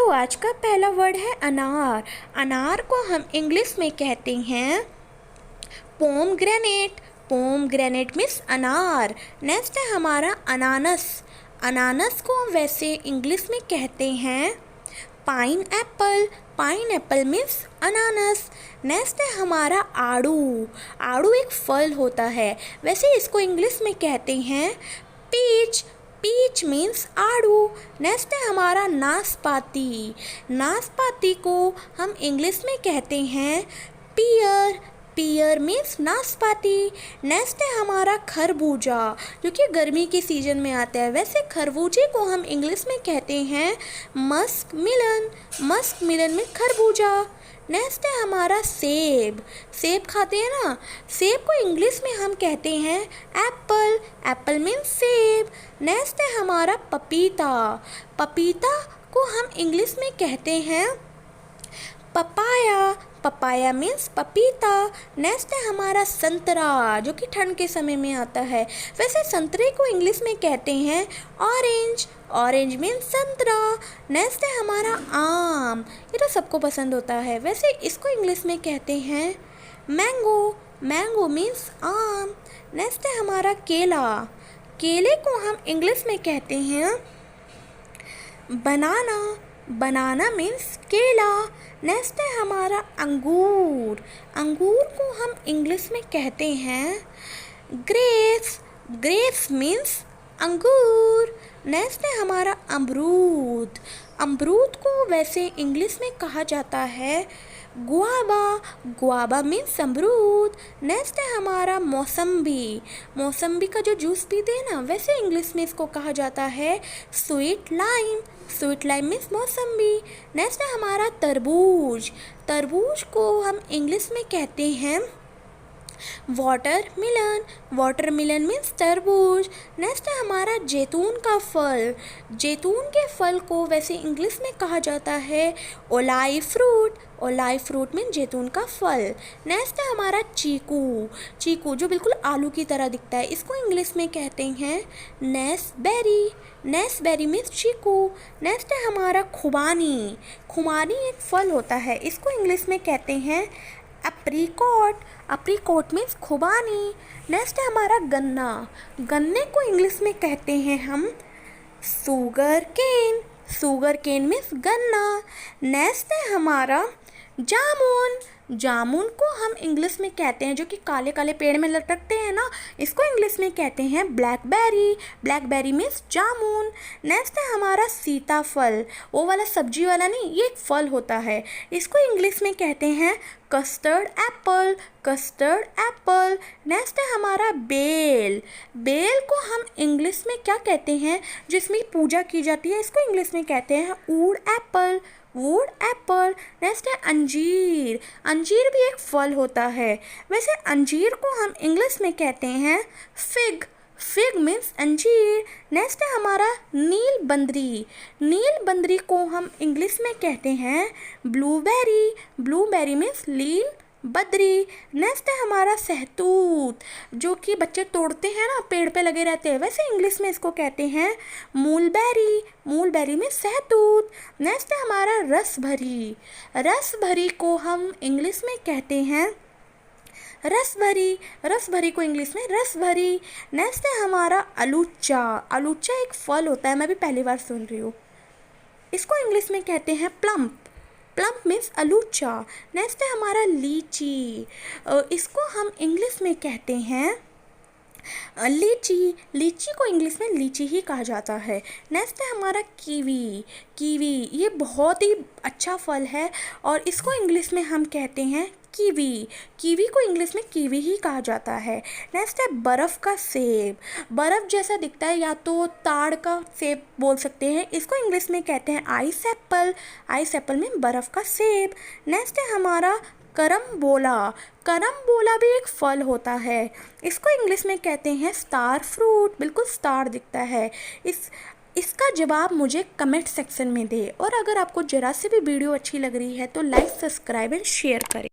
तो आज का पहला वर्ड है अनार। अनार को हम इंग्लिश में कहते हैं पोमग्रेनेट। पोमग्रेनेट मीन्स अनार। नेक्स्ट है हमारा अनानस। अनानस को हम वैसे इंग्लिश में कहते हैं pine Apple. Pine Apple means अनानस। नेक्स्ट है हमारा आड़ू। आड़ू एक फल होता है, वैसे इसको इंग्लिश में कहते हैं पीच। पीच मीन्स आड़ू। नेक्स्ट है हमारा नाशपाती। नाशपाती को हम इंग्लिश में कहते हैं पियर। पियर मीन्स नाशपाती। नेक्स्ट है हमारा खरबूजा, जो कि गर्मी के सीजन में आता है, वैसे खरबूजे को हम इंग्लिश में कहते हैं मस्क मिलन। मस्क मिलन में खरबूजा। नेक्स्ट है हमारा सेब। सेब खाते हैं ना, सेब को इंग्लिश में हम कहते हैं एप्पल। एप्पल मीन्स सेब। नेक्स्ट है हमारा पपीता। पपीता को हम इंग्लिश में कहते हैं पपाया। पपाया मीन्स पपीता। नेक्स्ट है हमारा संतरा, जो कि ठंड के समय में आता है, वैसे संतरे को इंग्लिश में कहते हैं ऑरेंज। ऑरेंज मीन्स संतरा। नेक्स्ट है हमारा आम। ये तो सबको पसंद होता है, वैसे इसको इंग्लिश में कहते हैं मैंगो। मैंगो मीन्स आम। नेक्स्ट है हमारा केला। केले को हम इंग्लिश में कहते हैं बनाना। बनाना मीन्स केला। नेक्स्ट है हमारा अंगूर। अंगूर को हम इंग्लिश में कहते हैं ग्रेप्स। ग्रेप्स मीन्स अंगूर। नेक्स्ट है हमारा अमरूद। अमरूद को वैसे इंग्लिश में कहा जाता है गुआवा। गुआवा मीन्स अमरूद। नेक्स्ट है हमारा मौसम्बी। मौसम्बी का जो जूस पीते हैं ना, वैसे इंग्लिश में इसको कहा जाता है sweet lime. Sweet lime means मौसम्बी। नेक्स्ट है हमारा तरबूज। तरबूज को हम इंग्लिश में कहते हैं वाटरमेलन। वाटरमेलन मीन्स तरबूज। नेक्स्ट है हमारा जैतून का फल। जैतून के फल को वैसे इंग्लिश में कहा जाता है alloy fruit. Alloy fruit means जैतून का फल। नेक्स्ट है हमारा चीकू। चीकू जो बिल्कुल आलू की तरह दिखता है, इसको इंग्लिश में कहते हैं नेस्बेरी। नेस्बेरी मीन्स चीकू। नेक्स्ट है हमारा खुबानी। खुबानी एक फल होता है, इसको इंग्लिश में कहते हैं अप्रीकॉट। अप्रीकॉट मीन्स खुबानी। नेक्स्ट है हमारा गन्ना। गन्ने को इंग्लिश में कहते हैं हम sugar cane. Sugar cane means गन्ना। नेक्स्ट है हमारा जामुन। जामुन को हम इंग्लिश में कहते हैं, जो कि काले काले पेड़ में लटकते हैं ना, इसको इंग्लिश में कहते हैं ब्लैकबेरी। ब्लैकबेरी मीन्स जामुन। नेक्स्ट है हमारा सीताफल। वो वाला सब्जी वाला नहीं, ये एक फल होता है, इसको इंग्लिश में कहते हैं custard Apple. Custard Apple. Next है हमारा बेल। बेल को हम इंग्लिश में क्या कहते हैं, जिसमें पूजा की जाती है, इसको इंग्लिश में कहते हैं wood apple. Wood apple. Next है अंजीर। अंजीर भी एक फल होता है, वैसे अंजीर को हम इंग्लिश में कहते हैं फिग। फिग मीन्स अंजीर। नेक्स्ट है हमारा नील बंदरी। नील बंदरी को हम इंग्लिश में कहते हैं ब्लूबेरी। ब्लूबेरी मीन्स नील बद्री। नेक्स्ट है हमारा सहतूत, जो कि बच्चे तोड़ते हैं ना, पेड़ पे लगे रहते हैं, वैसे इंग्लिश में इसको कहते हैं मूलबेरी। मूलबेरी में सहतूत। नेक्स्ट है हमारा रस भरी। रस भरी को हम इंग्लिश में कहते हैं रस भरी। रस भरी को इंग्लिश में रस भरी। नेक्स्ट है हमारा अलूचा। अलूचा एक फल होता है, मैं भी पहली बार सुन रही हूँ, इसको इंग्लिश में कहते हैं प्लम्प। प्लम्प मीन्स अलूचा। नेक्स्ट है हमारा लीची। इसको हम इंग्लिश में कहते हैं लीची। लीची को इंग्लिश में लीची ही कहा जाता है। नेक्स्ट है हमारा कीवी। कीवी ये बहुत ही अच्छा फल है और इसको इंग्लिश में हम कहते हैं कीवी। कीवी को इंग्लिश में कीवी ही कहा जाता है। नेक्स्ट है बर्फ़ का सेब। बर्फ़ जैसा दिखता है, या तो ताड़ का सेब बोल सकते हैं, इसको इंग्लिश में कहते हैं आइस एप्पल। आइस एप्पल में बर्फ़ का सेब। नेक्स्ट है हमारा करम्बोला। करम्बोला भी एक फल होता है, इसको इंग्लिश में कहते हैं स्टार फ्रूट। बिल्कुल स्टार दिखता है। इसका जवाब मुझे कमेंट सेक्शन में दे, और अगर आपको ज़रा से भी वीडियो अच्छी लग रही है तो लाइक, सब्सक्राइब एंड शेयर करें।